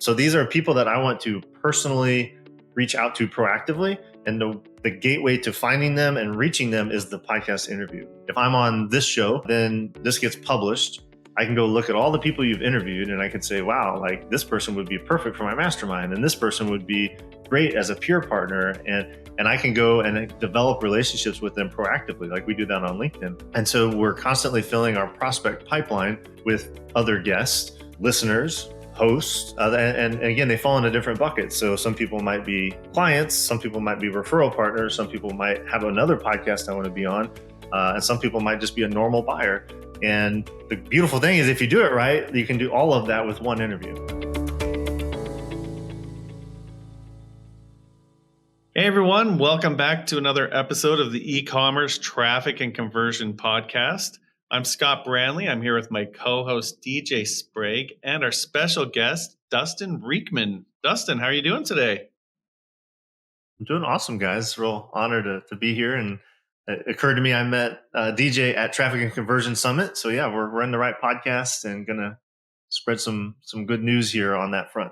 So these are people that I want to personally reach out to proactively. And the gateway to finding them and reaching them is the podcast interview. If I'm on this show, then this gets published. I can go look at all the people you've interviewed and I can say, wow, like this person would be perfect for my mastermind. And this person would be great as a peer partner. And I can go and develop relationships with them proactively, like we do that on LinkedIn. And so we're constantly filling our prospect pipeline with other guests, listeners, hosts, and again, they fall into different buckets. So some people might be clients, some people might be referral partners, some people might have another podcast I want to be on, and some people might just be a normal buyer. And the beautiful thing is if you do it right, you can do all of that with one interview. Hey everyone, welcome back to another episode of the Ecommerce Traffic and Conversion Podcast. I'm Scott Branley. I'm here with my co-host DJ Sprague and our special guest, Dustin Riechmann. Dustin, how are you doing today? I'm doing awesome, guys. Real honor to be here. And it occurred to me I met DJ at Traffic and Conversion Summit. So yeah, we're in the right podcast and gonna spread some good news here on that front.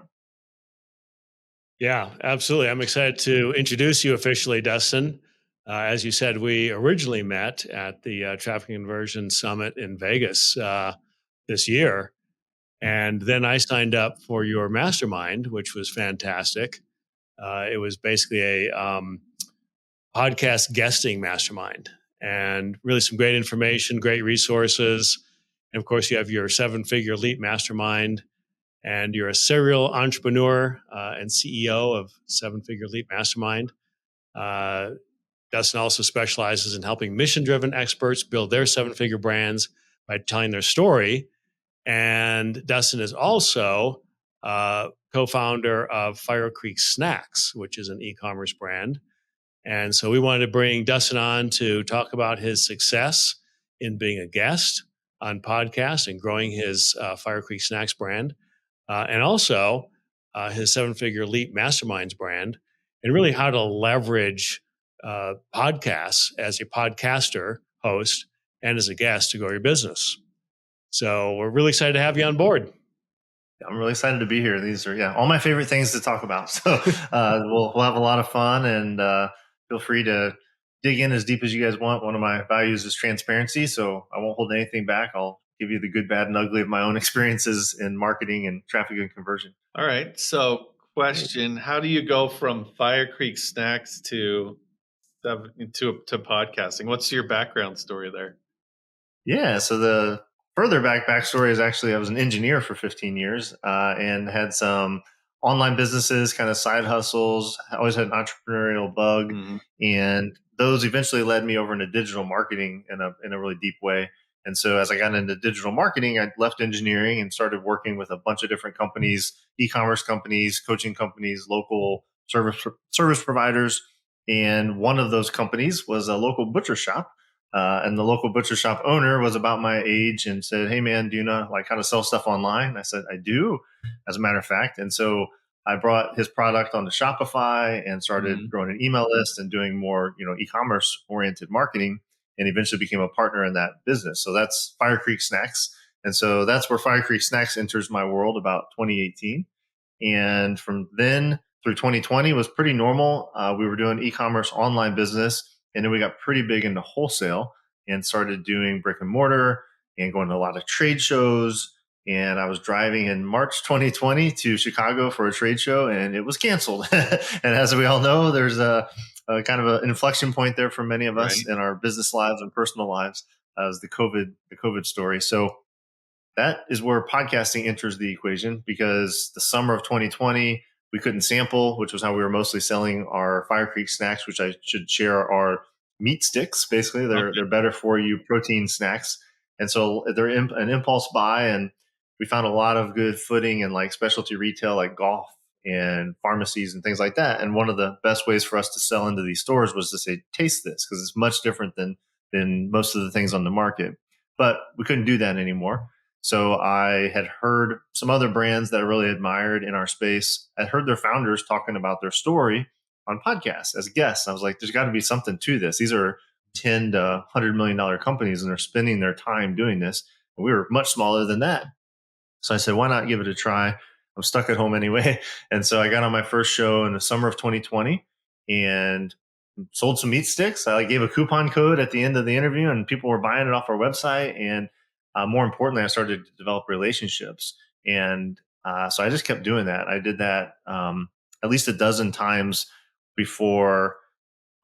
Yeah, absolutely. I'm excited to introduce you officially, Dustin. As you said, we originally met at the Traffic and Conversion Summit in Vegas this year. And then I signed up for your mastermind, which was fantastic. It was basically a podcast guesting mastermind and really some great information, great resources. And of course, you have your 7-figure Leap Mastermind, and you're a serial entrepreneur and CEO of 7-figure Leap Mastermind. Dustin also specializes in helping mission-driven experts build their 7-figure brands by telling their story. And Dustin is also co-founder of FireCreek Snacks, which is an e-commerce brand. And so we wanted to bring Dustin on to talk about his success in being a guest on podcasts and growing his FireCreek Snacks brand, and also his 7-figure Leap Masterminds brand, and really how to leverage podcasts as a podcaster, host, and as a guest to grow your business. So we're really excited to have you on board. I'm really excited to be here. These are all my favorite things to talk about. So we'll have a lot of fun, and feel free to dig in as deep as you guys want. One of my values is transparency, so I won't hold anything back. I'll give you the good, bad, and ugly of my own experiences in marketing and traffic and conversion. All right. So question, how do you go from FireCreek Snacks to podcasting? What's your background story there? Yeah. So the further backstory is actually I was an engineer for 15 years and had some online businesses, kind of side hustles. I always had an entrepreneurial bug, and those eventually led me over into digital marketing in a really deep way. And so as I got into digital marketing, I left engineering and started working with a bunch of different companies, e-commerce companies, coaching companies, local service providers. And one of those companies was a local butcher shop. And the local butcher shop owner was about my age and said, "Hey man, do you know like how to sell stuff online?" I said, "I do, as a matter of fact." And so I brought his product onto Shopify and started growing an email list and doing more, e-commerce oriented marketing, and eventually became a partner in that business. So that's FireCreek Snacks. And so that's where FireCreek Snacks enters my world about 2018. And from then through 2020 was pretty normal. We were doing e-commerce online business. And then we got pretty big into wholesale and started doing brick and mortar and going to a lot of trade shows. And I was driving in March 2020 to Chicago for a trade show, and it was canceled. And as we all know, there's a kind of an inflection point there for many of us in our business lives and personal lives as the COVID story. So that is where podcasting enters the equation, because the summer of 2020, we couldn't sample, which was how we were mostly selling our FireCreek Snacks, which I should share are meat sticks. Basically, they're better for you protein snacks. And so they're an impulse buy. And we found a lot of good footing in like specialty retail, like golf and pharmacies and things like that. And one of the best ways for us to sell into these stores was to say, taste this, because it's much different than most of the things on the market. But we couldn't do that anymore. So I had heard some other brands that I really admired in our space. I heard their founders talking about their story on podcasts as guests. I was like, there's got to be something to this. These are $10 to $100 million companies, and they're spending their time doing this. And we were much smaller than that. So I said, why not give it a try? I'm stuck at home anyway. And so I got on my first show in the summer of 2020 and sold some meat sticks. I gave a coupon code at the end of the interview and people were buying it off our website. And more importantly, I started to develop relationships. And so I just kept doing that. I did that at least a dozen times before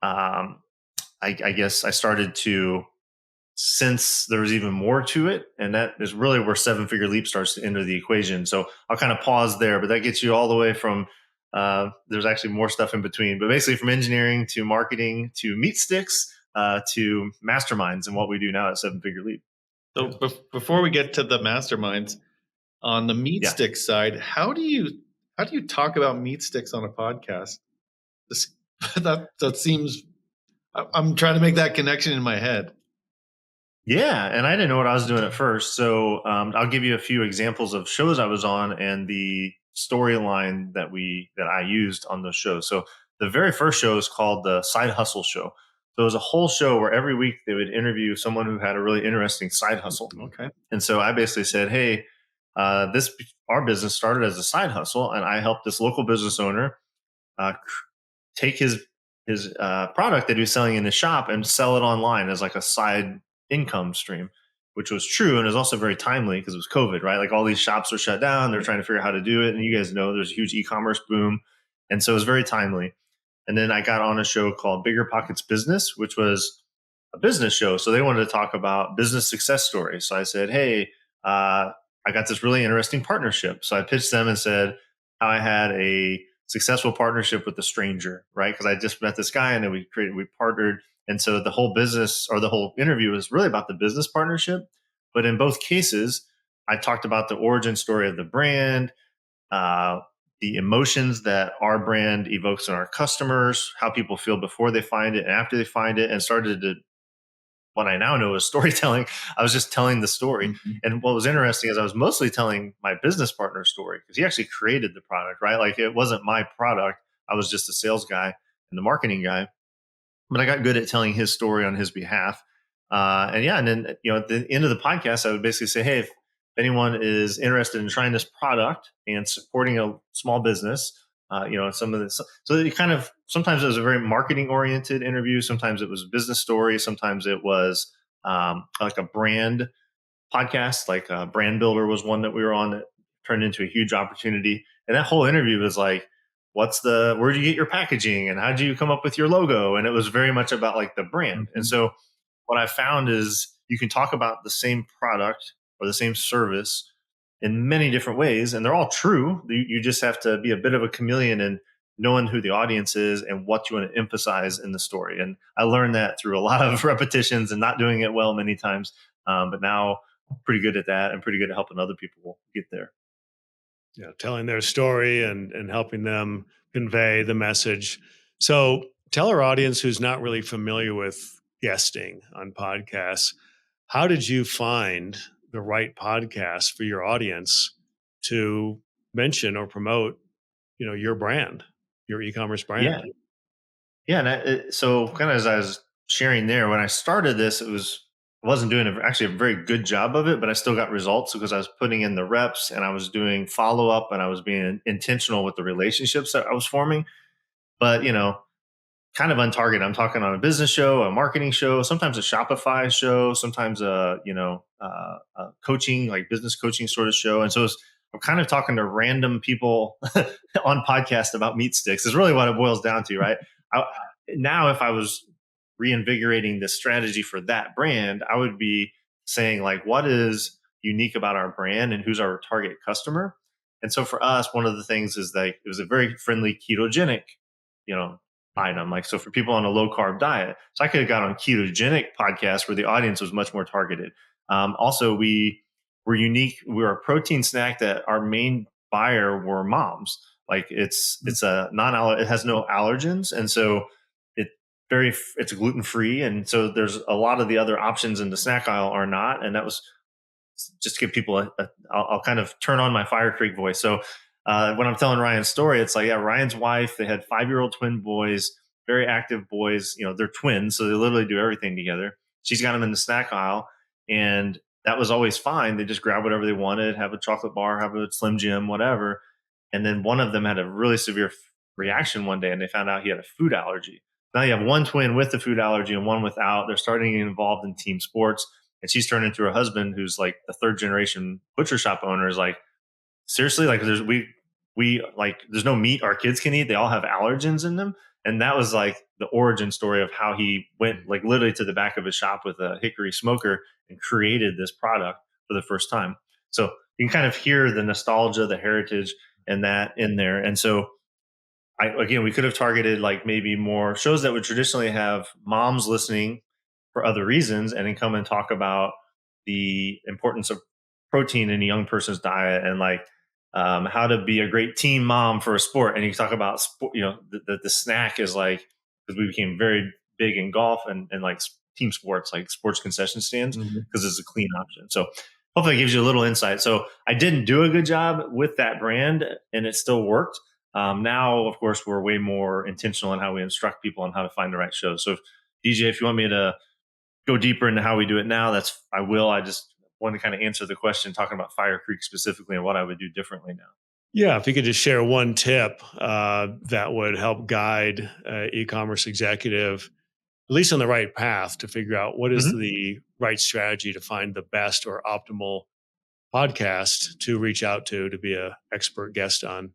I guess I started to sense there was even more to it. And that is really where 7-figure leap starts to enter the equation. So I'll kind of pause there, but that gets you all the way from there's actually more stuff in between, but basically from engineering to marketing to meat sticks to masterminds and what we do now at 7-figure leap. So before we get to the masterminds, on the meat stick side, how do you talk about meat sticks on a podcast? That seems, I'm trying to make that connection in my head. Yeah, and I didn't know what I was doing at first. So I'll give you a few examples of shows I was on and the storyline that I used on those shows. So the very first show is called the Side Hustle Show. So it was a whole show where every week they would interview someone who had a really interesting side hustle. Okay. And so I basically said, hey, our business started as a side hustle, and I helped this local business owner take his product that he was selling in his shop and sell it online as like a side income stream, which was true. And it was also very timely because it was COVID, right? Like all these shops were shut down. They're trying to figure out how to do it. And you guys know there's a huge e-commerce boom. And so it was very timely. And then I got on a show called Bigger Pockets Business, which was a business show. So they wanted to talk about business success stories. So I said, hey, I got this really interesting partnership. So I pitched them and said how I had a successful partnership with a stranger, right? Because I just met this guy and then we partnered. And so the whole business or the whole interview was really about the business partnership. But in both cases, I talked about the origin story of the brand, the emotions that our brand evokes in our customers, how people feel before they find it and after they find it, and started to what I now know is storytelling. I was just telling the story. Mm-hmm. And what was interesting is I was mostly telling my business partner's story because he actually created the product, right? Like it wasn't my product. I was just a sales guy and the marketing guy. But I got good at telling his story on his behalf. And then, at the end of the podcast, I would basically say, hey, if anyone is interested in trying this product and supporting a small business, some of this. So it kind of, sometimes it was a very marketing oriented interview. Sometimes it was business story. Sometimes it was like a brand podcast, like Brand Builder was one that we were on that turned into a huge opportunity. And that whole interview was like, where'd you get your packaging and how'd you come up with your logo? And it was very much about like the brand. Mm-hmm. And so what I found is you can talk about the same product or the same service in many different ways, and they're all true. You just have to be a bit of a chameleon in knowing who the audience is and what you want to emphasize in the story. And I learned that through a lot of repetitions and not doing it well many times. But now I'm pretty good at that and pretty good at helping other people get there. Yeah, telling their story and helping them convey the message. So tell our audience who's not really familiar with guesting on podcasts, how did you find the right podcast for your audience to mention or promote, your brand, your e-commerce brand? Yeah. And so kind of as I was sharing there, when I started this, I wasn't doing actually a very good job of it, but I still got results because I was putting in the reps and I was doing follow-up and I was being intentional with the relationships that I was forming. But, kind of untargeted. I'm talking on a business show, a marketing show, sometimes a Shopify show, sometimes a coaching, like business coaching sort of show. And so I'm kind of talking to random people on podcast about meat sticks is really what it boils down to, right? Now, if I was reinvigorating the strategy for that brand, I would be saying like, what is unique about our brand and who's our target customer? And so for us, one of the things is that it was a very friendly ketogenic, item. Like, so for people on a low carb diet, so I could have got on ketogenic podcast where the audience was much more targeted. Also, we were unique. We were a protein snack that our main buyer were moms. Like it's a it has no allergens. And so it's gluten free. And so there's a lot of the other options in the snack aisle are not. And that was just to give people I'll kind of turn on my FireCreek voice. So when I'm telling Ryan's story, it's like, Ryan's wife, they had 5-year-old twin boys, very active boys, they're twins. So they literally do everything together. She's got them in the snack aisle and that was always fine. They just grab whatever they wanted, have a chocolate bar, have a Slim Jim, whatever. And then one of them had a really severe reaction one day, and they found out he had a food allergy. Now you have one twin with the food allergy and one without. They're starting to get involved in team sports. And she's turned into her husband, who's like the third generation butcher shop owner, is like, seriously, like there's no meat our kids can eat. They all have allergens in them. And that was like the origin story of how he went like literally to the back of his shop with a hickory smoker and created this product for the first time. So you can kind of hear the nostalgia, the heritage, and that in there. And so we could have targeted like maybe more shows that would traditionally have moms listening for other reasons, and then come and talk about the importance of protein in a young person's diet, and like how to be a great teen mom for a sport. And you talk about sport, the snack is like, because we became very big in golf and like team sports, like sports concession stands, because it's a clean option. So hopefully it gives you a little insight. So I didn't do a good job with that brand, and it still worked. Now, of course, we're way more intentional in how we instruct people on how to find the right shows. So DJ, if you want me to go deeper into how we do it now, I will. I just want to kind of answer the question talking about FireCreek specifically and what I would do differently now. Yeah, if you could just share one tip that would help guide e-commerce executive, at least on the right path, to figure out what is the right strategy to find the best or optimal podcast to reach out to be an expert guest on.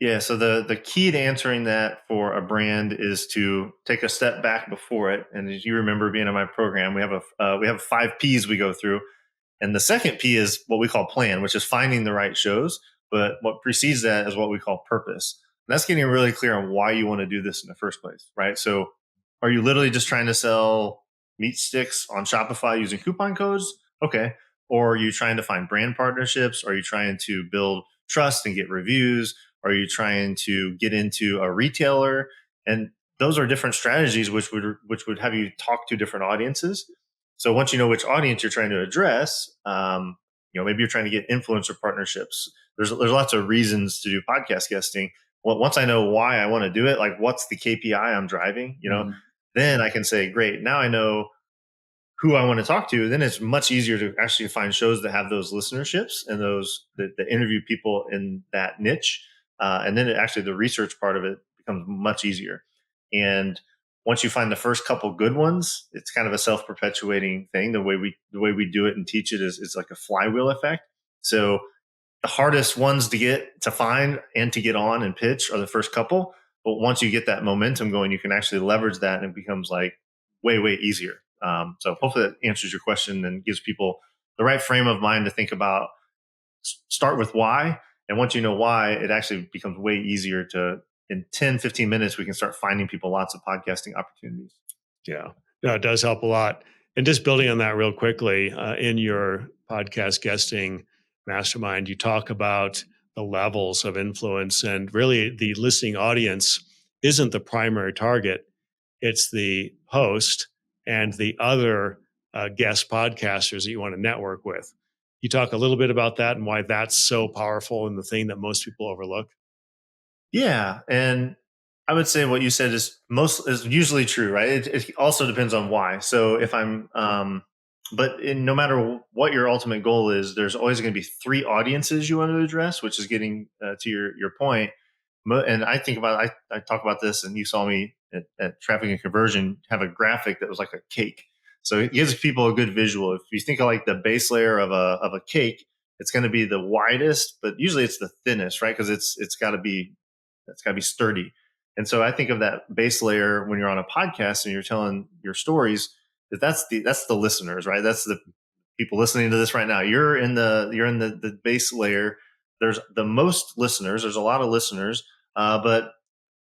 Yeah, so the key to answering that for a brand is to take a step back before it. And as you remember being in my program, we have 5 P's we go through. And the second P is what we call plan, which is finding the right shows. But what precedes that is what we call purpose. And that's getting really clear on why you want to do this in the first place, right? So are you literally just trying to sell meat sticks on Shopify using coupon codes? Okay. Or are you trying to find brand partnerships? Are you trying to build trust and get reviews? Are you trying to get into a retailer? And those are different strategies which would have you talk to different audiences. So once you know which audience you're trying to address, maybe you're trying to get influencer partnerships. There's lots of reasons to do podcast guesting. Well, once I know why I want to do it, like what's the KPI I'm driving, then I can say, great, now I know who I want to talk to. Then it's much easier to actually find shows that have those listenerships and those that interview people in that niche. And then the research part of it becomes much easier. And once you find the first couple good ones, it's kind of a self-perpetuating thing. The way we do it and teach it is like a flywheel effect. So the hardest ones to get to find and to get on and pitch are the first couple. But once you get that momentum going, you can actually leverage that, and it becomes like way, way easier. So hopefully that answers your question and gives people the right frame of mind to think about. Start with why. And once you know why, it actually becomes way easier to, in 10, 15 minutes, we can start finding people lots of podcasting opportunities. Yeah, no, it does help a lot. And just building on that real quickly, in your podcast guesting mastermind, you talk about the levels of influence, and really the listening audience isn't the primary target. It's the host and the other guest podcasters that you want to network with. You talk a little bit about that and why that's so powerful and the thing that most people overlook. Yeah. And I would say what you said is usually true, right? It also depends on why. So if I'm, no matter what your ultimate goal is, there's always going to be 3 audiences you want to address, which is getting to your point. And I think about, I talk about this, and you saw me at Traffic and Conversion have a graphic that was like a cake. So it gives people a good visual. If you think of like the base layer of a cake, it's going to be the widest, but usually it's the thinnest, right? Because it's got to be sturdy. And so I think of that base layer when you're on a podcast and you're telling your stories, that's the listeners, right? That's the people listening to this right now. You're in the base layer. There's the most listeners. There's a lot of listeners, but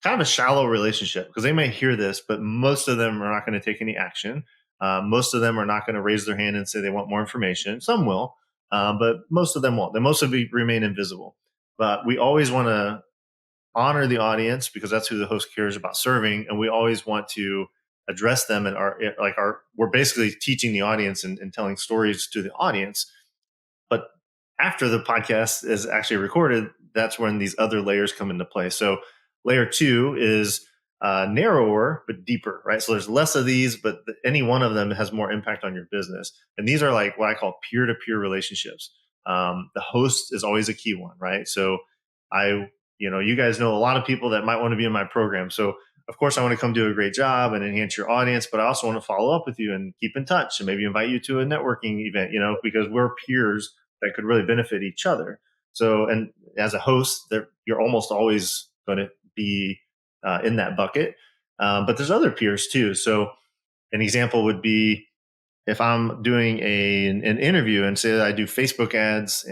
kind of a shallow relationship, because they may hear this, but most of them are not going to take any action. Most of them are not going to raise their hand and say they want more information. Some will, but most of them won't. They mostly remain invisible. But we always want to honor the audience, because that's who the host cares about serving, and we always want to address them. And we're basically teaching the audience and telling stories to the audience. But after the podcast is actually recorded, that's when these other layers come into play. So layer 2 is narrower but deeper, right? So there's less of these, but any one of them has more impact on your business. And these are like what I call peer-to-peer relationships. The host is always a key one, right? So you guys know a lot of people that might want to be in my program. So of course I want to come do a great job and enhance your audience, but I also want to follow up with you and keep in touch and maybe invite you to a networking event, because we're peers that could really benefit each other. So, and as a host, you're almost always going to be in that bucket. But there's other peers too. So an example would be if I'm doing an interview and say that I do Facebook ads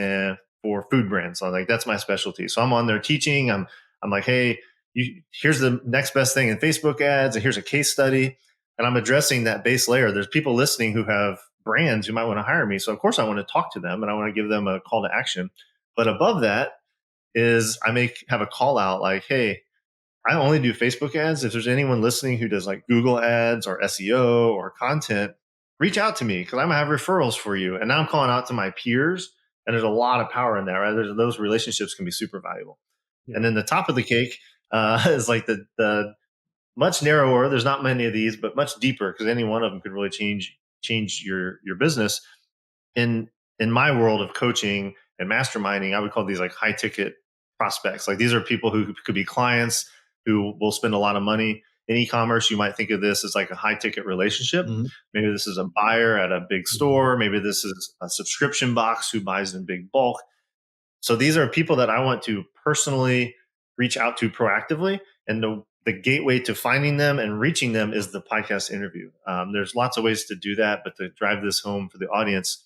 for food brands. So like that's my specialty. So I'm on there teaching. I'm like, hey, here's the next best thing in Facebook ads, and here's a case study. And I'm addressing that base layer. There's people listening who have brands who might want to hire me. So of course I want to talk to them and I want to give them a call to action. But above that is I may have a call out like, hey, I only do Facebook ads. If there's anyone listening who does like Google ads or SEO or content, reach out to me because I'm going to have referrals for you. And now I'm calling out to my peers, and there's a lot of power in that, right? Those relationships can be super valuable. Yeah. And then the top of the cake is like the much narrower. There's not many of these, but much deeper, because any one of them could really change your business. In my world of coaching and masterminding, I would call these like high ticket prospects. Like these are people who could be clients who will spend a lot of money. In e-commerce, you might think of this as like a high ticket relationship. Mm-hmm. Maybe this is a buyer at a big store. Maybe this is a subscription box who buys in big bulk. So these are people that I want to personally reach out to proactively. And the gateway to finding them and reaching them is the podcast interview. There's lots of ways to do that, but to drive this home for the audience,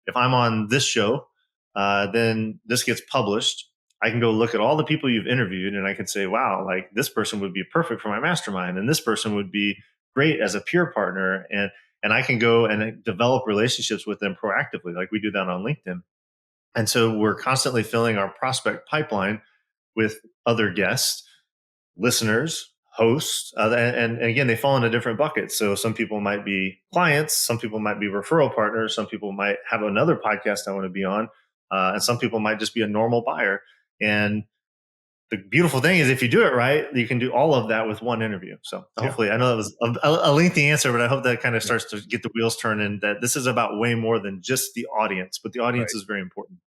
if I'm on this show, then this gets published. I can go look at all the people you've interviewed and I can say, wow, like this person would be perfect for my mastermind. And this person would be great as a peer partner. And I can go and develop relationships with them proactively, like we do that on LinkedIn. And so we're constantly filling our prospect pipeline with other guests, listeners, hosts, and again, they fall into different buckets. So some people might be clients, some people might be referral partners, some people might have another podcast I want to be on, and some people might just be a normal buyer. And the beautiful thing is if you do it right, you can do all of that with one interview. So hopefully, I know that was a lengthy answer, but I hope that kind of starts to get the wheels turning, that this is about way more than just the audience, but the audience is very important.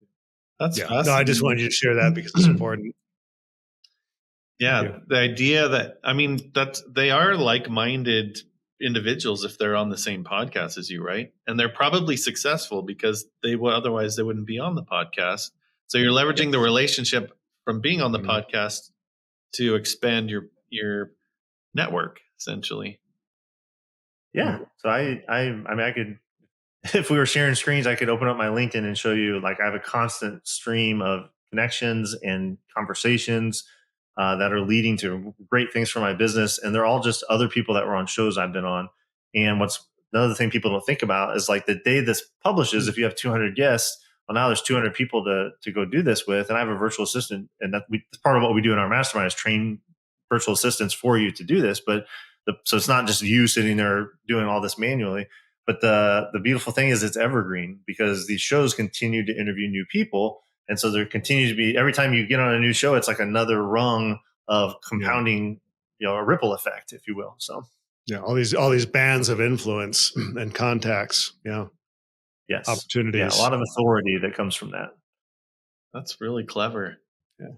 That's No, I just wanted you to share that because it's important. Yeah, the idea that, they are like-minded individuals if they're on the same podcast as you, right? And they're probably successful because otherwise they wouldn't be on the podcast. So you're leveraging the relationship from being on the podcast to expand your network, essentially. Yeah. So I could, if we were sharing screens, I could open up my LinkedIn and show you, like, I have a constant stream of connections and conversations that are leading to great things for my business. And they're all just other people that were on shows I've been on. And the other thing people don't think about is, like, the day this publishes, if you have 200 guests, well, now there's 200 people to go do this with. And I have a virtual assistant, and that's part of what we do in our mastermind is train virtual assistants for you to do this. But so it's not just you sitting there doing all this manually. But the beautiful thing is it's evergreen, because these shows continue to interview new people. And so there continues to be, every time you get on a new show, it's like another rung of compounding, a ripple effect, if you will. So all these bands of influence and contacts. Yeah. Yes. Opportunities. Yeah, a lot of authority that comes from that. That's really clever. Yeah.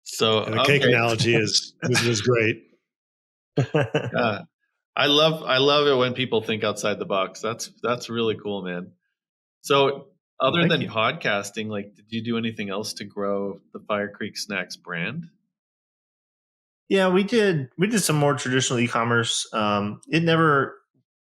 So the cake analogy is great. Yeah. I love it when people think outside the box. That's really cool, man. So other than podcasting, like, did you do anything else to grow the FireCreek Snacks brand? Yeah, we did some more traditional e-commerce.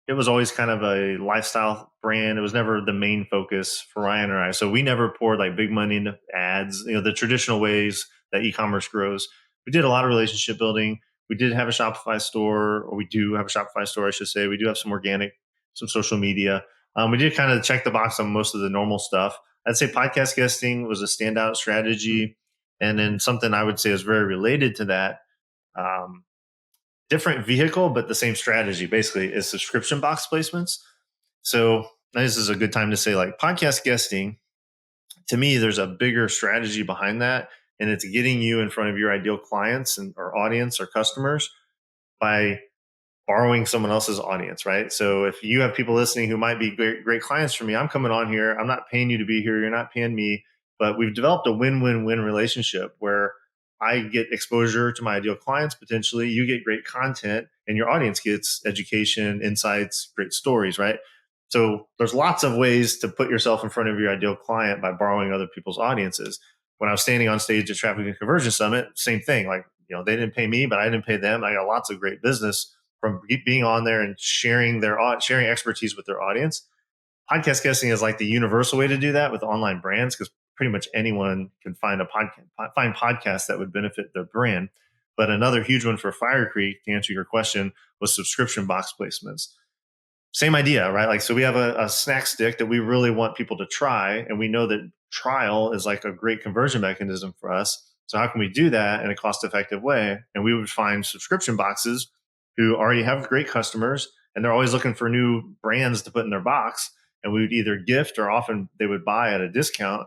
It was always kind of a lifestyle brand. It was never the main focus for Ryan or I. So we never poured like big money into ads, the traditional ways that e-commerce grows. We did a lot of relationship building. We did have a Shopify store, or we do have a Shopify store, I should say. We do have some organic, some social media. We did kind of check the box on most of the normal stuff. I'd say podcast guesting was a standout strategy. And then something I would say is very related to that, different vehicle, but the same strategy basically, is subscription box placements. So this is a good time to say, like, podcast guesting, to me, there's a bigger strategy behind that. And it's getting you in front of your ideal clients or audience or customers by borrowing someone else's audience, right? So if you have people listening who might be great clients for me, I'm coming on here. I'm not paying you to be here. You're not paying me. but we've developed a win-win-win relationship where I get exposure to my ideal clients, potentially. You get great content, and your audience gets education, insights, great stories, right? So there's lots of ways to put yourself in front of your ideal client by borrowing other people's audiences. When I was standing on stage at Traffic and Conversion Summit, same thing. Like, they didn't pay me, but I didn't pay them. I got lots of great business from being on there and sharing expertise with their audience. Podcast guesting is like the universal way to do that with online brands, because pretty much anyone can find podcasts that would benefit their brand. But another huge one for FireCreek, to answer your question, was subscription box placements. Same idea, right? Like, so we have a snack stick that we really want people to try, and we know that trial is like a great conversion mechanism for us. So how can we do that in a cost-effective way? And we would find subscription boxes who already have great customers, and they're always looking for new brands to put in their box. And we would either gift, or often they would buy at a discount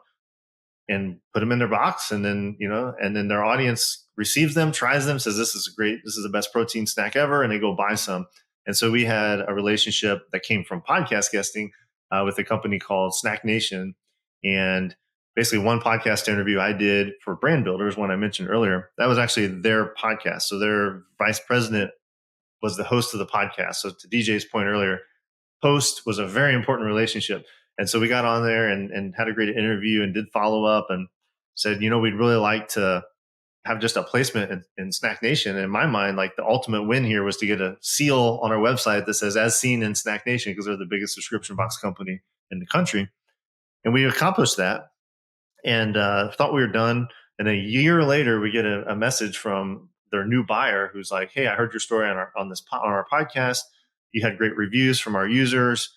and put them in their box. And then, and then their audience receives them, tries them, says, this is the best protein snack ever. And they go buy some. And so we had a relationship that came from podcast guesting with a company called Snack Nation. And basically one podcast interview I did for Brand Builders, one I mentioned earlier, that was actually their podcast. So their vice president was the host of the podcast. So to DJ's point earlier, host was a very important relationship. And so we got on there and had a great interview and did follow up and said, we'd really like to have just a placement in Snack Nation. And in my mind, like, the ultimate win here was to get a seal on our website that says as seen in Snack Nation, because they're the biggest subscription box company in the country. And we accomplished that and thought we were done. And a year later, we get a message from their new buyer who's like, hey, I heard your story on our podcast. You had great reviews from our users,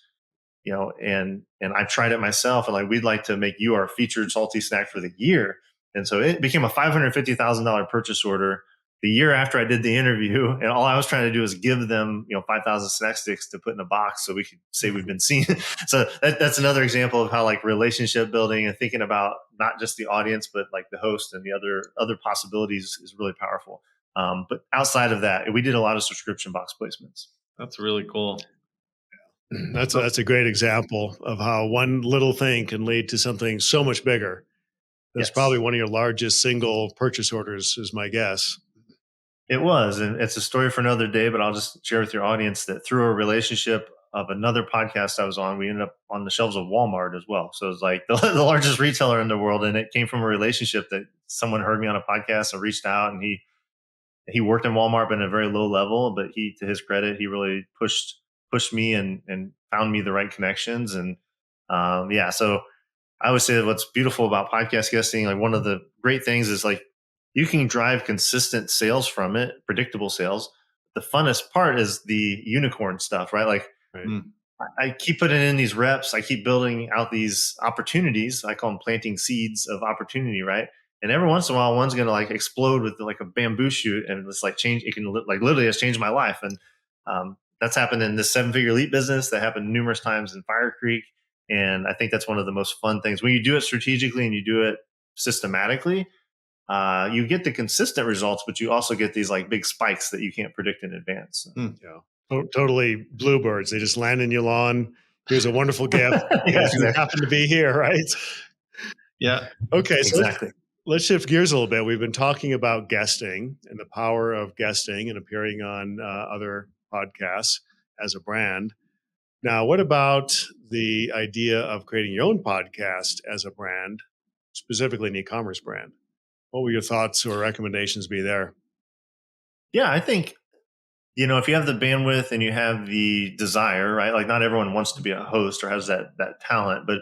and I've tried it myself, and like, we'd like to make you our featured salty snack for the year. And so it became a $550,000 purchase order the year after I did the interview. And all I was trying to do is give them, 5,000 snack sticks to put in a box so we could say we've been seen. So that's another example of how, like, relationship building and thinking about not just the audience, but like the host and the other possibilities is really powerful. But outside of that, we did a lot of subscription box placements. That's really cool. That's a great example of how one little thing can lead to something so much bigger. That's probably one of your largest single purchase orders, is my guess. It was, and it's a story for another day, but I'll just share with your audience that through a relationship of another podcast I was on, we ended up on the shelves of Walmart as well. So it's like the largest retailer in the world, and it came from a relationship that someone heard me on a podcast and reached out, and he worked in Walmart, but at a very low level. But to his credit, he really pushed me and found me the right connections. And so I would say that what's beautiful about podcast guesting, like, one of the great things is, like, you can drive consistent sales from it, predictable sales. The funnest part is the unicorn stuff, right? Like, right. I keep putting in these reps. I keep building out these opportunities. I call them planting seeds of opportunity, right? And every once in a while, one's going to, like, explode with, like, a bamboo shoot, and it's like change. It can, like, literally has changed my life. And that's happened in this 7-figure leap business. That happened numerous times in FireCreek. And I think that's one of the most fun things. When you do it strategically and you do it systematically, you get the consistent results, but you also get these, like, big spikes that you can't predict in advance. Yeah, totally bluebirds. They just land in your lawn. Here's a wonderful gift. You happen to be here, right? Yeah. Okay, so exactly. Let's shift gears a little bit. We've been talking about guesting and the power of guesting and appearing on other podcasts as a brand. Now, what about the idea of creating your own podcast as a brand, specifically an e-commerce brand? What will your thoughts or recommendations be there? Yeah, I think, if you have the bandwidth and you have the desire, right? Like, not everyone wants to be a host or has that talent, but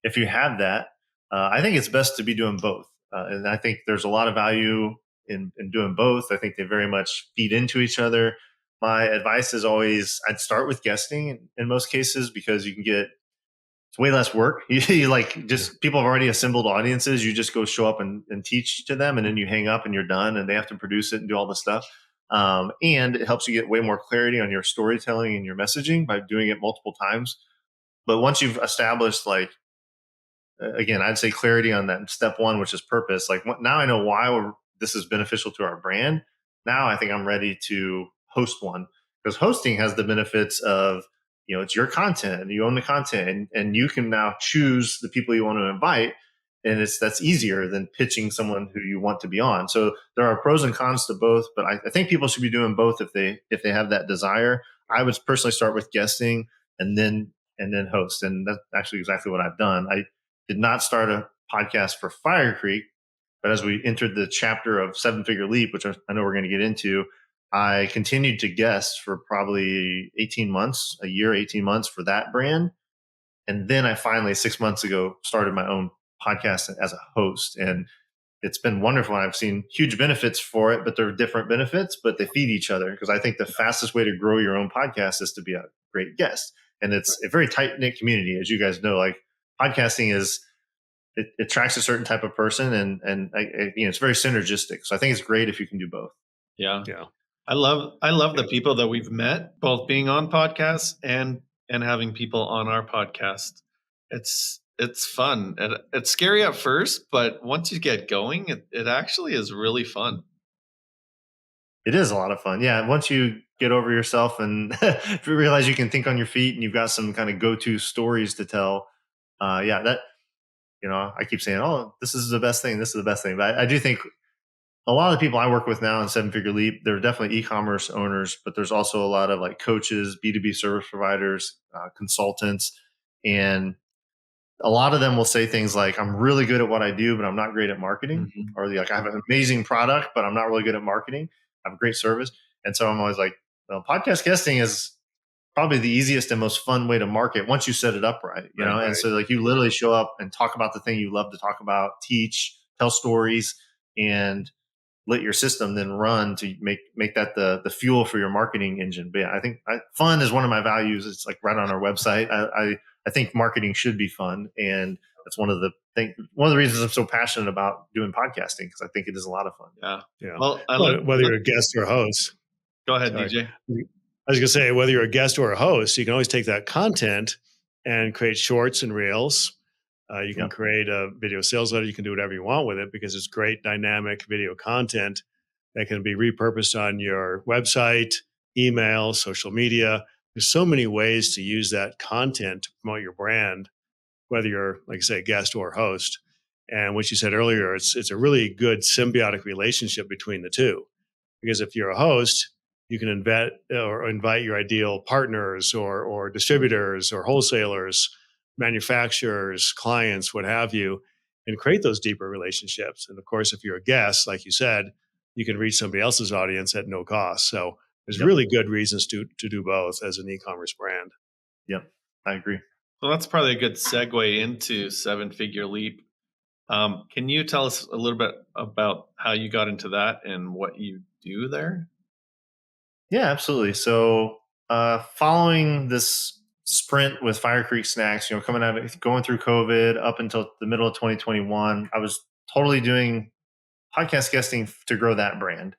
if you have that, I think it's best to be doing both. And I think there's a lot of value in doing both. I think they very much feed into each other. My advice is always, I'd start with guesting in most cases, because you can get, it's way less work. You like, just people have already assembled audiences. You just go show up and teach to them, and then you hang up and you're done, and they have to produce it and do all the stuff. And it helps you get way more clarity on your storytelling and your messaging by doing it multiple times. But once you've established, like, again, I'd say clarity on that step one, which is purpose. Like, now I know why this is beneficial to our brand. Now I think I'm ready to host one, because hosting has the benefits of, it's your content and you own the content, and you can now choose the people you want to invite. and that's easier than pitching someone who you want to be on. So there are pros and cons to both, but I think people should be doing both if they have that desire. I would personally start with guesting and then host, and that's actually exactly what I've done. I did not start a podcast for FireCreek, but as we entered the chapter of Seven Figure Leap, which I know we're going to get into, I continued to guest for probably 18 months for that brand. And then I finally 6 months ago started my own podcast as a host. And it's been wonderful. I've seen huge benefits for it, but they're different benefits, but they feed each other. Because I think the fastest way to grow your own podcast is to be a great guest. And it's a very tight-knit community, as you guys know. Like, podcasting it attracts a certain type of person, and it's very synergistic. So I think it's great if you can do both. Yeah. I love the people that we've met, both being on podcasts and having people on our podcast. It's fun. It's scary at first, but once you get going, it actually is really fun. It is a lot of fun. Yeah. Once you get over yourself and if you realize you can think on your feet and you've got some kind of go-to stories to tell, that, I keep saying, oh, this is the best thing. This is the best thing. But I do think a lot of the people I work with now in Seven Figure Leap, they're definitely e-commerce owners, but there's also a lot of like coaches, B2B service providers, consultants, and a lot of them will say things like, I'm really good at what I do, but I'm not great at marketing. Mm-hmm. Or like, I have an amazing product, but I'm not really good at marketing. I have a great service. And so I'm always like, well, podcast guesting is probably the easiest and most fun way to market once you set it up right, you know? Right. And so like you literally show up and talk about the thing you love to talk about, teach, tell stories, and let your system then run to make that the fuel for your marketing engine. But yeah, I think fun is one of my values. It's like right on our website. I think marketing should be fun, and that's one of the reasons I'm so passionate about doing podcasting, because I think it is a lot of fun. Yeah. Well, whether you're a guest or a host. Go ahead, DJ. I was going to say, whether you're a guest or a host, you can always take that content and create shorts and reels. You can create a video sales letter. You can do whatever you want with it, because it's great dynamic video content that can be repurposed on your website, email, social media. There's so many ways to use that content to promote your brand, whether you're, like I say, guest or host. And what you said earlier, it's a really good symbiotic relationship between the two. Because if you're a host, you can invite your ideal partners or distributors or wholesalers, manufacturers, clients, what have you, and create those deeper relationships. And of course, if you're a guest, like you said, you can reach somebody else's audience at no cost. So there's really good reasons to do both as an e-commerce brand. Yep, I agree. So that's probably a good segue into Seven Figure Leap. Can you tell us a little bit about how you got into that and what you do there? Yeah, absolutely. So following this sprint with FireCreek Snacks, going through COVID up until the middle of 2021, I was totally doing podcast guesting to grow that brand.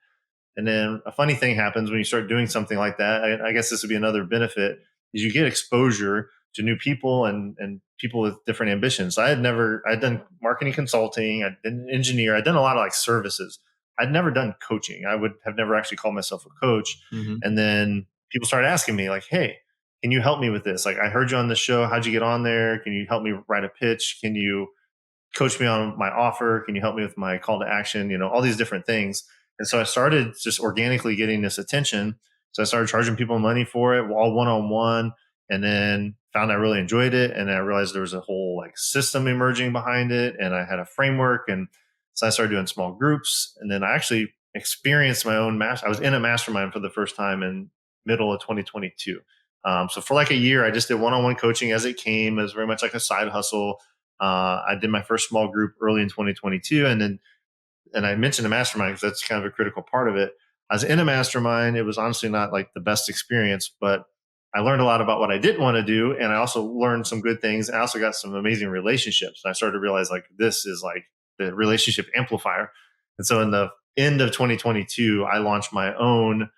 And then a funny thing happens when you start doing something like that. I guess this would be another benefit, is you get exposure to new people and people with different ambitions. I'd done marketing consulting, I'd been an engineer, I'd done a lot of like services. I'd never done coaching. I would have never actually called myself a coach. Mm-hmm. And then people started asking me like, hey, can you help me with this? Like, I heard you on the show. How'd you get on there? Can you help me write a pitch? Can you coach me on my offer? Can you help me with my call to action? All these different things. And so I started just organically getting this attention. So I started charging people money for it, all one-on-one, and then found I really enjoyed it. And then I realized there was a whole like system emerging behind it, and I had a framework. And so I started doing small groups. And then I actually experienced my own I was in a mastermind for the first time in middle of 2022. So for like a year, I just did one-on-one coaching as it came. It was very much like a side hustle. I did my first small group early in 2022. And I mentioned a mastermind because that's kind of a critical part of it. I was in a mastermind. It was honestly not like the best experience, but I learned a lot about what I didn't want to do. And I also learned some good things. I also got some amazing relationships. And I started to realize like this is like the relationship amplifier. And so in the end of 2022, I launched my own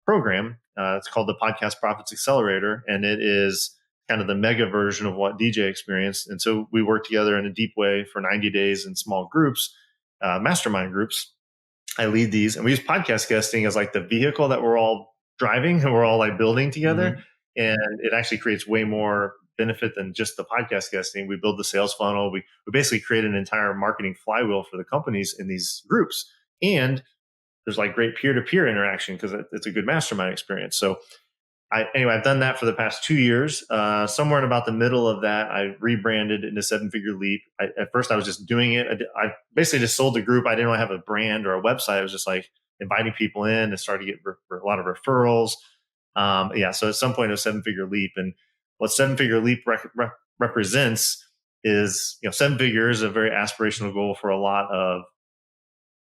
program. It's called the Podcast Profits Accelerator. And it is kind of the mega version of what DJ experienced. And so we worked together in a deep way for 90 days in small groups, mastermind groups. I lead these, and we use podcast guesting as like the vehicle that we're all driving and we're all like building together. Mm-hmm. And it actually creates way more benefit than just the podcast guesting. We build the sales funnel. We basically create an entire marketing flywheel for the companies in these groups. And there's like great peer-to-peer interaction because it's a good mastermind experience. So I've done that for the past 2 years. Somewhere in about the middle of that, I rebranded into Seven Figure Leap. At first, I was just doing it. I basically just sold the group. I didn't really have a brand or a website. I was just like inviting people in and started to get a lot of referrals. So at some point, it was Seven Figure Leap. And what Seven Figure Leap represents is, seven figures is a very aspirational goal for a lot of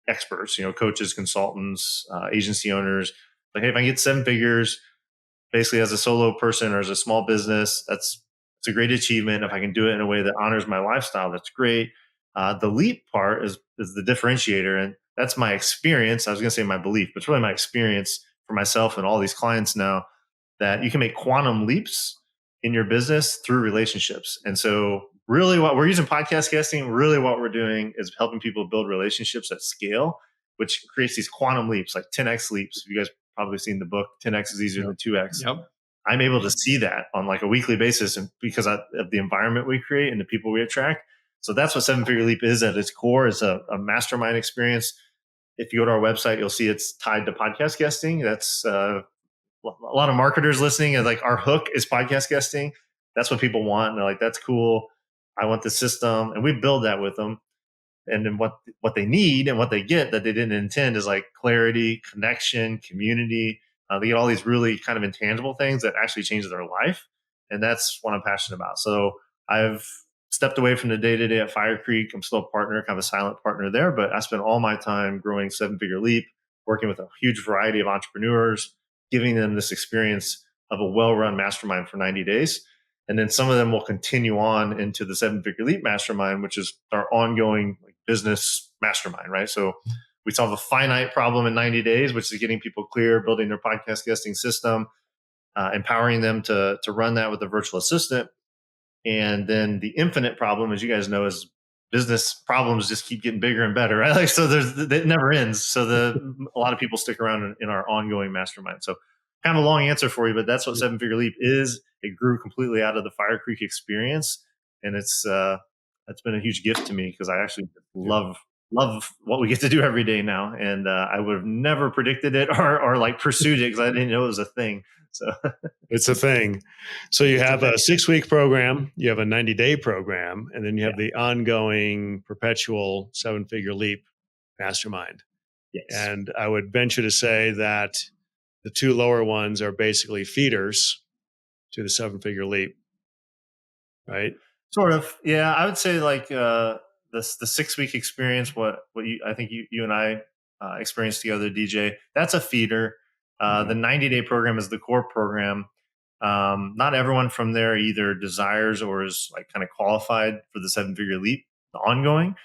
experts, coaches, consultants, agency owners. Like, hey, if I get seven figures, basically as a solo person or as a small business, it's a great achievement. If I can do it in a way that honors my lifestyle, that's great. The leap part is the differentiator. And that's my experience. I was going to say my belief, but it's really my experience for myself and all these clients now, that you can make quantum leaps in your business through relationships. And so really what we're using podcast guesting, really what we're doing is helping people build relationships at scale, which creates these quantum leaps, like 10x leaps. You guys probably seen the book, 10x is easier than 2x. Yep. I'm able to see that on like a weekly basis, and because of the environment we create and the people we attract. So that's what Seven Figure Leap is at its core. It's a mastermind experience. If you go to our website, you'll see it's tied to podcast guesting. That's a lot of marketers listening, and like our hook is podcast guesting. That's what people want. And they're like, that's cool. I want the system. And we build that with them. And then what they need and what they get that they didn't intend is like clarity, connection, community. They get all these really kind of intangible things that actually change their life. And that's what I'm passionate about. So I've stepped away from the day-to-day at FireCreek. I'm still a partner, kind of a silent partner there, but I spent all my time growing Seven Figure Leap, working with a huge variety of entrepreneurs, giving them this experience of a well-run mastermind for 90 days. And then some of them will continue on into the Seven Figure Leap Mastermind, which is our ongoing business mastermind, right? So we solve a finite problem in 90 days, which is getting people clear, building their podcast guesting system, empowering them to run that with a virtual assistant. And then the infinite problem, as you guys know, is business problems just keep getting bigger and better, right? Like, so it never ends. So a lot of people stick around in our ongoing mastermind. So kind of a long answer for you, but that's what Seven Figure Leap is. It grew completely out of the FireCreek experience. And it's been a huge gift to me because I actually love what we get to do every day now. And I would have never predicted it or like pursued it because I didn't know it was a thing. So it's a thing. So you have a 6-week program, you have a 90-day program, and then you have the ongoing perpetual Seven Figure Leap Mastermind. Yes. And I would venture to say that the two lower ones are basically feeders to the Seven Figure Leap, right? Sort of. Yeah. I would say like the 6-week experience, I think you and I experienced together, DJ, that's a feeder. The 90-day program is the core program. Not everyone from there either desires or is like kind of qualified for the Seven Figure Leap, the ongoing.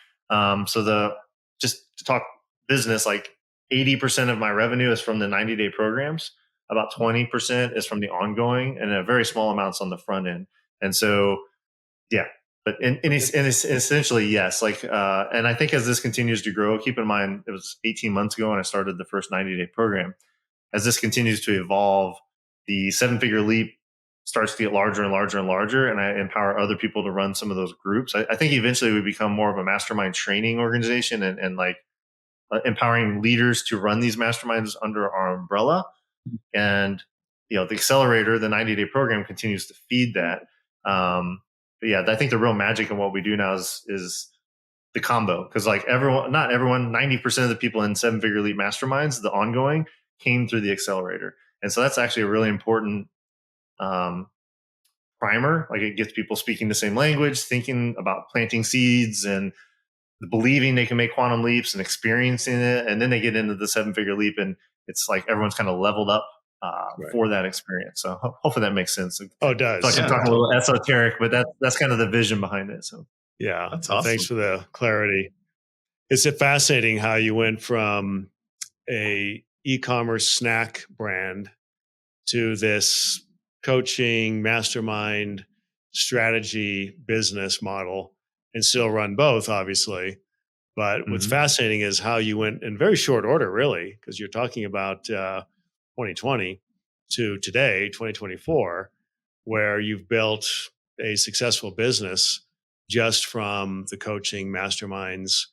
Just to talk business, like 80% of my revenue is from the 90-day programs. About 20% is from the ongoing, and a very small amounts on the front end. And so, yeah. But it's essentially, yes. Like, and I think as this continues to grow, keep in mind, it was 18 months ago when I started the first 90-day program. As this continues to evolve, the Seven Figure Leap starts to get larger and larger and larger, and I empower other people to run some of those groups. I think eventually we become more of a mastermind training organization and like empowering leaders to run these masterminds under our umbrella. And, the accelerator, the 90-day program continues to feed that. But yeah, I think the real magic in what we do now is the combo. Because like not everyone, 90% of the people in Seven Figure Leap Masterminds, the ongoing, came through the accelerator. And so that's actually a really important primer. Like it gets people speaking the same language, thinking about planting seeds and believing they can make quantum leaps and experiencing it. And then they get into the Seven Figure Leap and it's like everyone's kind of leveled up for that experience. So hopefully that makes sense. Oh, it does. So I'm talking a little esoteric, but that's kind of the vision behind it. So yeah, that's awesome. Thanks for the clarity. It's fascinating how you went from a e-commerce snack brand to this coaching mastermind strategy business model and still run both, obviously. But what's fascinating is how you went in very short order, really, because you're talking about 2020 to today, 2024, where you've built a successful business just from the coaching masterminds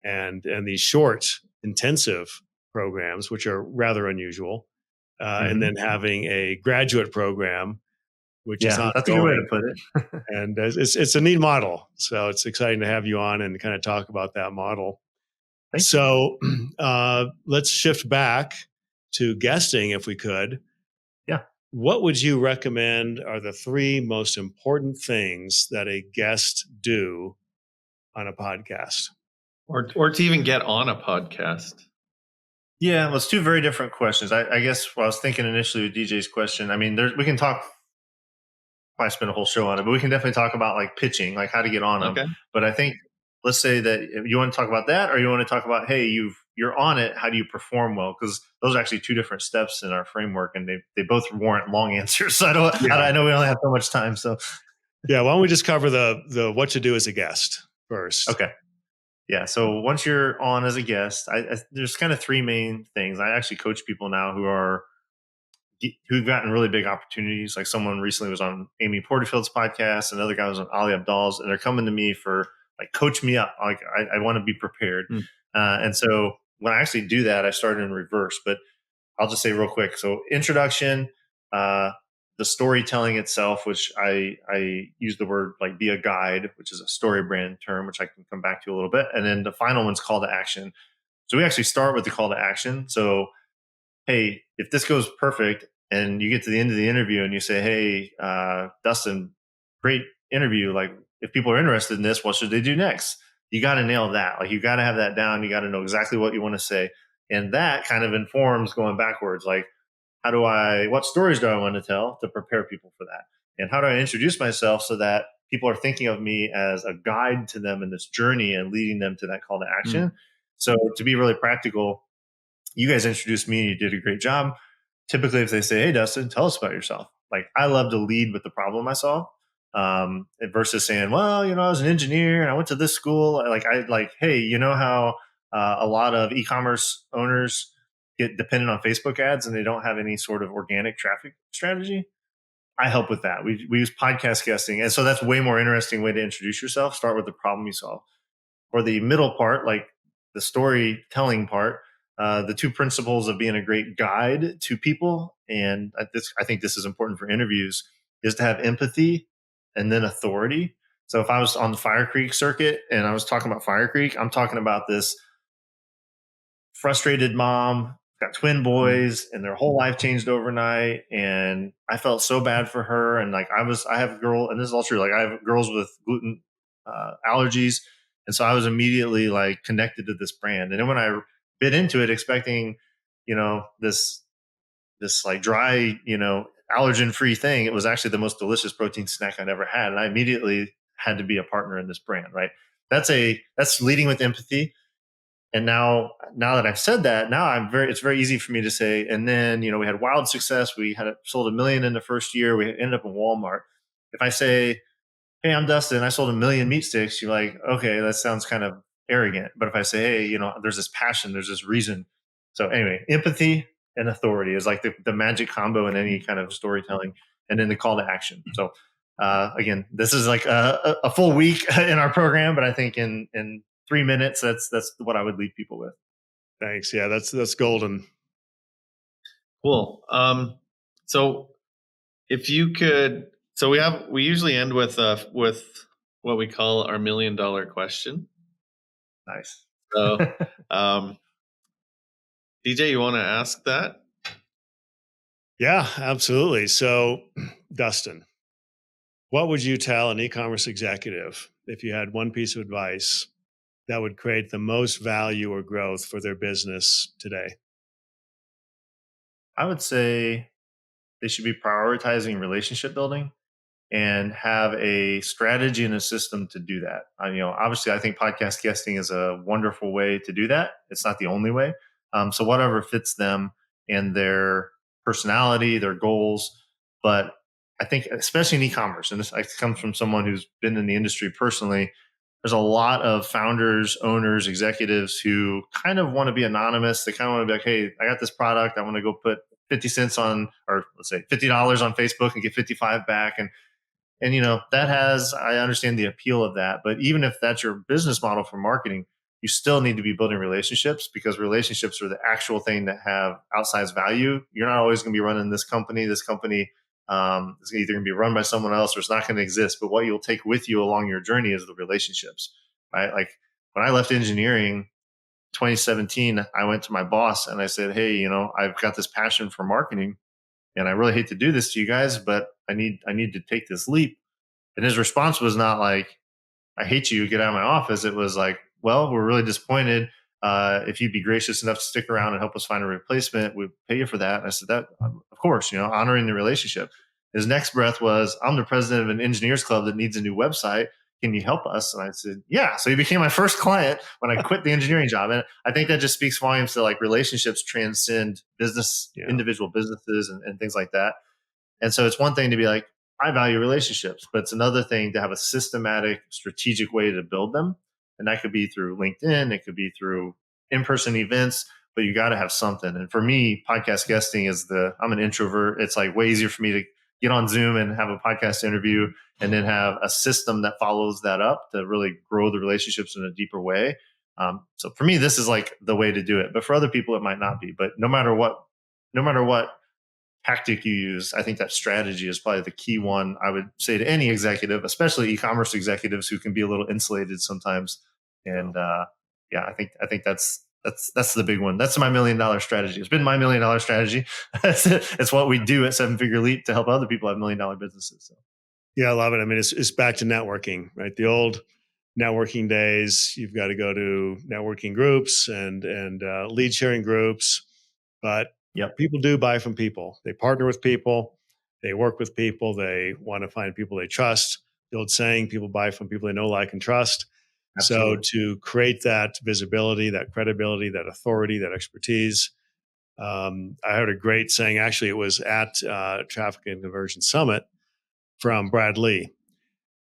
and these short, intensive programs, which are rather unusual, and then having a graduate program, which is Yeah, that's a good way to ongoing. put it. And it's a neat model. So it's exciting to have you on and kind of talk about that model. Thank you. So let's shift back to guesting if we could. Yeah. What would you recommend are the 3 most important things that a guest do on a podcast? Or to even get on a podcast? Yeah, well, it's 2 very different questions. I guess what I was thinking initially with DJ's question, I mean, we can talk, probably spend a whole show on it, but we can definitely talk about like pitching, like how to get on them. Okay. But I think, let's say that if you want to talk about that, or you want to talk about, hey, you're on it, how do you perform well? Because those are actually 2 different steps in our framework, and they both warrant long answers. So I know we only have so much time. So yeah, why don't we just cover the what to do as a guest first? Okay. Yeah. So once you're on as a guest, there's kind of 3 main things. I actually coach people now who've gotten really big opportunities. Like someone recently was on Amy Porterfield's podcast, another guy was on Ali Abdal's, and they're coming to me for like, coach me up. Like I want to be prepared. And so when I actually do that, I start in reverse, but I'll just say real quick. So introduction, the storytelling itself, which I use the word like be a guide, which is a story brand term, which I can come back to a little bit. And then the final one's call to action. So we actually start with the call to action. So, hey, if this goes perfect and you get to the end of the interview and you say, hey, Dustin, great interview. Like if people are interested in this, what should they do next? You got to nail that. Like you got to have that down. You got to know exactly what you want to say. And that kind of informs going backwards. Like, what stories do I want to tell to prepare people for that? And how do I introduce myself so that people are thinking of me as a guide to them in this journey and leading them to that call to action? So to be really practical, you guys introduced me and you did a great job. Typically, if they say, hey, Dustin, tell us about yourself. Like I love to lead with the problem I saw versus saying, well, I was an engineer and I went to this school. Hey, you know how a lot of e-commerce owners get dependent on Facebook ads and they don't have any sort of organic traffic strategy? I help with that. We use podcast guesting. And so that's way more interesting way to introduce yourself. Start with the problem you solve. For the middle part, like the storytelling part, the 2 principles of being a great guide to people, and I think this is important for interviews, is to have empathy and then authority. So if I was on the FireCreek circuit and I was talking about FireCreek, I'm talking about this frustrated mom, got twin boys, and their whole life changed overnight. And I felt so bad for her. And like I have a girl, and this is all true. Like I have girls with gluten allergies. And so I was immediately like connected to this brand. And then when I bit into it, expecting, this like dry, allergen free thing, it was actually the most delicious protein snack I'd ever had. And I immediately had to be a partner in this brand, right? That's leading with empathy. And now that I've said that, it's very easy for me to say, and then, we had wild success. We had sold 1 million in the first year. We ended up in Walmart. If I say, hey, I'm Dustin, I sold 1 million meat sticks, you're like, okay, that sounds kind of arrogant. But if I say, hey, there's this passion, there's this reason. So anyway, empathy and authority is like the magic combo in any kind of storytelling, and then the call to action. So again, this is like a full week in our program, but I think in 3 minutes, that's what I would leave people with. Thanks. Yeah, that's golden. Cool. So if you could, so we usually end with what we call our $1 million question. Nice. So, DJ, you want to ask that? Yeah, absolutely. So, Dustin, what would you tell an e-commerce executive if you had one piece of advice that would create the most value or growth for their business today? I would say they should be prioritizing relationship building and have a strategy and a system to do that. Obviously, I think podcast guesting is a wonderful way to do that. It's not the only way. So whatever fits them and their personality, their goals. But I think, especially in e-commerce, and this comes from someone who's been in the industry personally, there's a lot of founders, owners, executives who kind of want to be anonymous. They kind of want to be like, hey, I got this product. I want to go put 50 cents on, or let's say $50 on Facebook and get 55 back. And And, I understand the appeal of that. But even if that's your business model for marketing, you still need to be building relationships, because relationships are the actual thing that have outsized value. You're not always going to be running this company. This company is either going to be run by someone else or it's not going to exist. But what you'll take with you along your journey is the relationships, right? Like when I left engineering 2017, I went to my boss and I said, hey, I've got this passion for marketing and I really hate to do this to you guys, but I need to take this leap. And his response was not like, I hate you, get out of my office. It was like, well, we're really disappointed. If you'd be gracious enough to stick around and help us find a replacement, we'd pay you for that. And I said, that, of course, honoring the relationship. His next breath was, I'm the president of an engineers club that needs a new website. Can you help us? And I said, yeah. So he became my first client when I quit the engineering job. And I think that just speaks volumes to like relationships transcend business, individual businesses and things like that. And so it's one thing to be like, I value relationships, but it's another thing to have a systematic, strategic way to build them. And that could be through LinkedIn. It could be through in-person events, but you got to have something. And for me, podcast guesting I'm an introvert. It's like way easier for me to get on Zoom and have a podcast interview and then have a system that follows that up to really grow the relationships in a deeper way. So for me, this is like the way to do it, but for other people, it might not be. But no matter what tactic you use, I think that strategy is probably the key one I would say to any executive, especially e-commerce executives who can be a little insulated sometimes. And I think that's the big one. That's my $1 million strategy. It's been my $1 million strategy. It's what we do at 7-Figure Leap to help other people have $1 million businesses. So. Yeah, I love it. I mean, it's back to networking, right? The old networking days, you've got to go to networking groups and lead sharing groups, but people do buy from people. They partner with people. They work with people. They want to find people they trust. The old saying, people buy from people they know, like, and trust. Absolutely. So to create that visibility, that credibility, that authority, that expertise. I heard a great saying, actually, it was at Traffic and Conversion Summit from Brad Lee.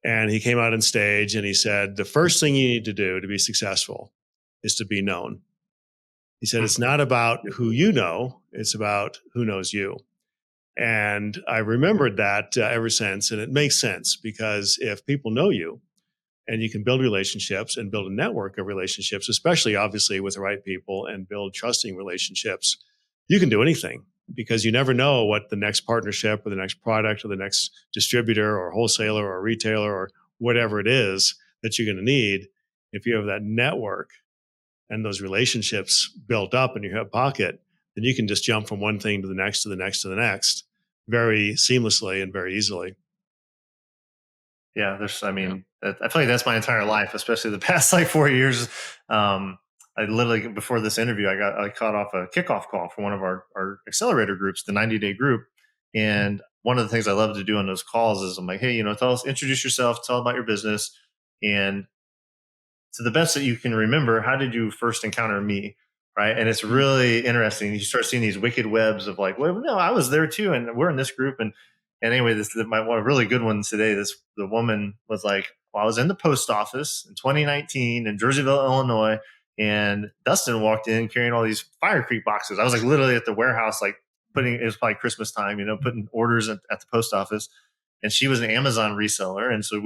And he came out on stage and he said, the first thing you need to do to be successful is to be known. He said, it's not about who you know, it's about who knows you. And I remembered that ever since. And it makes sense, because if people know you and you can build relationships and build a network of relationships, especially obviously with the right people, and build trusting relationships, you can do anything, because you never know what the next partnership or the next product or the next distributor or wholesaler or retailer or whatever it is that you're going to need. If you have that network and those relationships built up in your hip pocket, then you can just jump from one thing to the next, to the next, to the next, very seamlessly and very easily. Yeah, I feel like that's my entire life, especially the past 4 years. I literally, before this interview, I caught off a kickoff call for one of our accelerator groups, the 90-day group. And one of the things I love to do on those calls is I'm like, hey, introduce yourself, tell about your business. And to the best that you can remember, how did you first encounter me? Right. And it's really interesting. You start seeing these wicked webs of like, well, no, I was there too. And we're in this group. And anyway, one really good one today, the woman was like, well, I was in the post office in 2019 in Jerseyville, Illinois. And Dustin walked in carrying all these FireCreek boxes. I was like literally at the warehouse, like it was probably Christmas time, putting orders at the post office. And she was an Amazon reseller. And so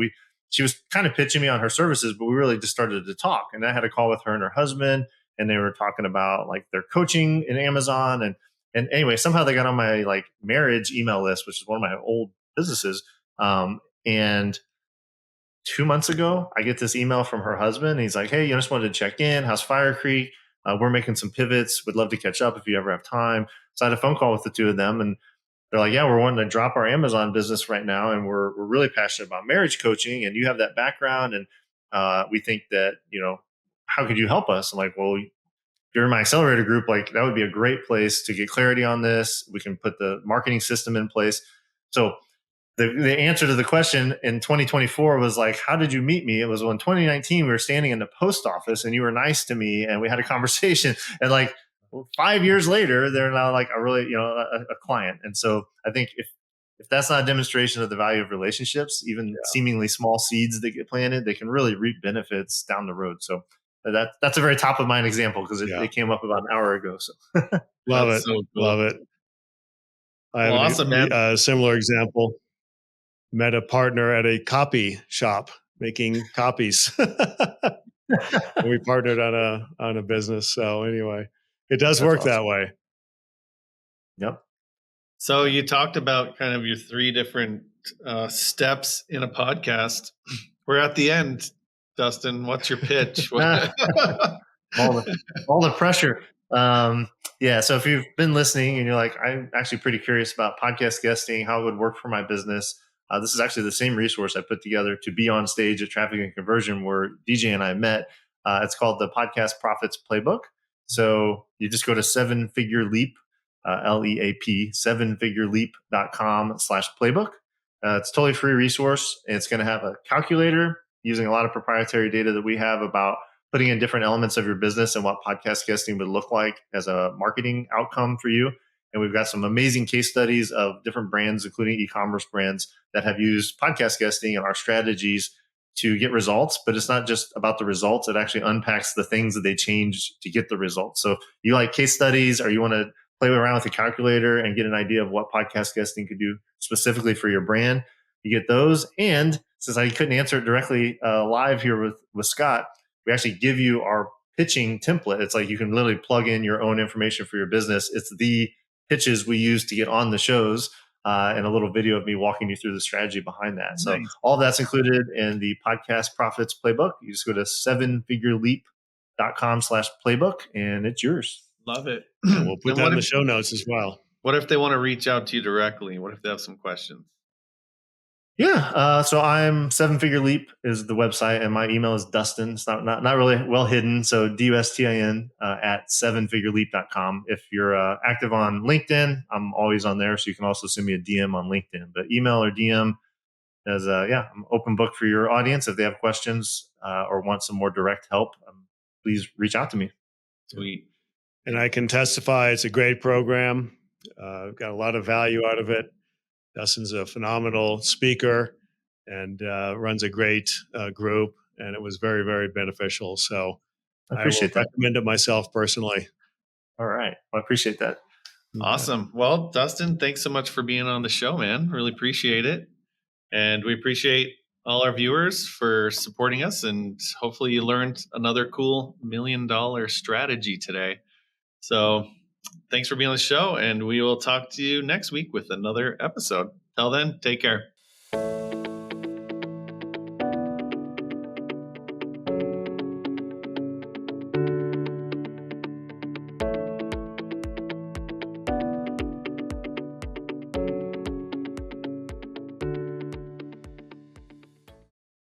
she was kind of pitching me on her services, but we really just started to talk. And I had a call with her and her husband, and they were talking about like their coaching in Amazon. And anyway, somehow they got on my like marriage email list, which is one of my old businesses. And 2 months ago, I get this email from her husband. He's like, hey, I just wanted to check in. How's FireCreek? We're making some pivots. Would love to catch up if you ever have time. So I had a phone call with the two of them, and they're like, yeah, we're wanting to drop our Amazon business right now. And we're really passionate about marriage coaching. And you have that background. And we think that, how could you help us? I'm like, well, you're in my accelerator group. Like, that would be a great place to get clarity on this. We can put the marketing system in place. So the answer to the question in 2024 was like, how did you meet me? It was when 2019, we were standing in the post office and you were nice to me and we had a conversation, and like 5 years later, they're now like a client. And so I think if that's not a demonstration of the value of relationships, even seemingly small seeds that get planted, they can really reap benefits down the road. So that's a very top of mind example, because it came up about an hour ago. So love it. So cool. Love it. I have awesome, man. A similar example. met a partner at a copy shop making copies. We partnered on a business. So anyway, it does work awesome. that way. Yep. So you talked about kind of your 3 different steps in a podcast. We're at the end, Dustin. What's your pitch? all the pressure. Yeah. So if you've been listening and you're like, I'm actually pretty curious about podcast guesting, how it would work for my business. This is actually the same resource I put together to be on stage at Traffic and Conversion where DJ and I met. It's called the Podcast Profits Playbook. So you just go to 7-Figure Leap, LEAP, 7figureleap.com/playbook. It's a totally free resource. It's going to have a calculator using a lot of proprietary data that we have about putting in different elements of your business and what podcast guesting would look like as a marketing outcome for you. And we've got some amazing case studies of different brands, including e-commerce brands that have used podcast guesting and our strategies to get results. But it's not just about the results. It actually unpacks the things that they changed to get the results. So you like case studies or you want to play around with a calculator and get an idea of what podcast guesting could do specifically for your brand, you get those. And since I couldn't answer it directly live here with Scott, we actually give you our pitching template. It's like you can literally plug in your own information for your business. It's the pitches we use to get on the shows and a little video of me walking you through the strategy behind that. Nice. So all of that's included in the Podcast Profits Playbook. You just go to 7figureleap.com/playbook and it's yours. Love it. And we'll put that in the show notes as well. What if they want to reach out to you directly? What if they have some questions? Yeah. So I'm 7-Figure Leap is the website, and my email is Dustin. It's not really well hidden. So DUSTIN at 7figureleap.com. If you're active on LinkedIn, I'm always on there. So you can also send me a DM on LinkedIn. But email or DM is I'm open book for your audience. If they have questions or want some more direct help, please reach out to me. Sweet. And I can testify it's a great program. Got a lot of value out of it. Dustin's a phenomenal speaker and runs a great group, and it was very, very beneficial. So I will recommend it myself personally. All right. Well, I appreciate that. Awesome. Well, Dustin, thanks so much for being on the show, man. Really appreciate it. And we appreciate all our viewers for supporting us. And hopefully you learned another cool $1 million strategy today. So thanks for being on the show, and we will talk to you next week with another episode. Till then, take care.